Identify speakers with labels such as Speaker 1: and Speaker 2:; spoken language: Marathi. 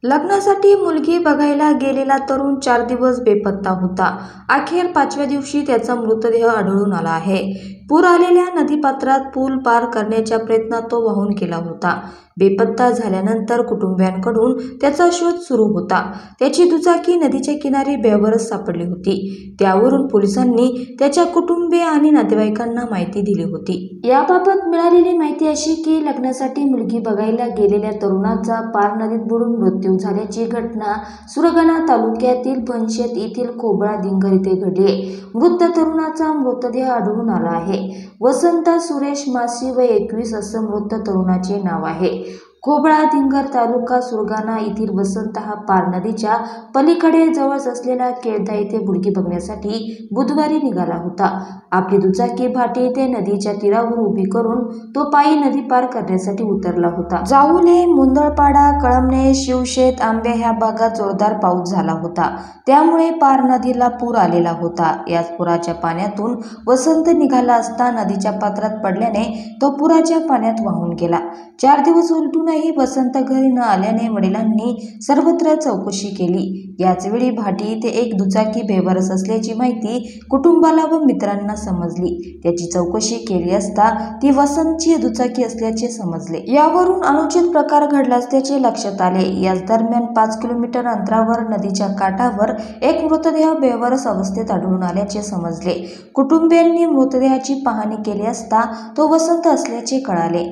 Speaker 1: लग्नासाठी मुलगी बघायला गेलेला तरुण 4 दिवस बेपत्ता होता। अखेर 5व्या दिवशी त्याचा मृतदेह आढळून आला आहे। पूर आलेल्या नदीपात्रात पूल पार करण्याच्या प्रयत्नात तो वाहून गेला होता। बेपत्ता झाल्यानंतर कुटुंबियांकडून त्याचा शोध सुरू होता। त्याची दुचाकी नदीच्या किनारी बेवारस सापडली होती। त्यावरून पोलिसांनी त्याच्या कुटुंबीय आणि नातेवाईकांना माहिती दिली होती। याबाबत मिळालेली माहिती अशी की लग्नासाठी मुलगी बघायला गेलेल्या तरुणाचा पार नदीत बुडून मृत्यू झाल्याची घटना सुरगाणा तालुक्यातील बनशेत येथील खोबळा दिंगर येथे घडली आहे। मृत तरुणाचा मृतदेह आढळून आला आहे। वसंत सुरेश मासी वय 21 असं मृत तरुणाचे नाव आहे। खोबळा दिंगर तालुका सुरगाणा येथील वसंत हा पार नदीच्या पलीकडे जवळच असलेला केळदा येथे मुलगी बघण्यासाठी बुधवारी निघाला होता। आपली दुचाकी भाटे येथे नदीच्या तीरावर उभी करून तो पायी नदी पार करण्यासाठी उतरला होता। जाऊले, मुंदळपाडा, कळमणे, शिवशेत, आंबे ह्या भागात जोरदार पाऊस झाला होता। त्यामुळे पार नदीला पूर आलेला होता। याच पुराच्या पाण्यातून वसंत निघाला असता नदीच्या पात्रात पडल्याने तो पुराच्या पाण्यात वाहून गेला। 4 दिवस उलटूनही वसंत घरी न आल्याने वडिलांनी सर्वत्र चौकशी केली। याचवेळी भाटी येथे एक दुचाकी बेवारस असल्याची माहिती कुटुंबाला व मित्रांना समजली। त्याची चौकशी केली असता ती वसंतची दुचाकी असल्याचे समजले। यावरून अनुचित प्रकार घडला असल्याचे लक्षात आले। याच दरम्यान 5 किलोमीटर अंतरावर नदीच्या काठावर एक मृतदेह बेवारस अवस्थेत आढळून आल्याचे समजले। कुटुंबियांनी मृतदेहाची पाहणी केली असता तो वसंत असल्याचे कळाले।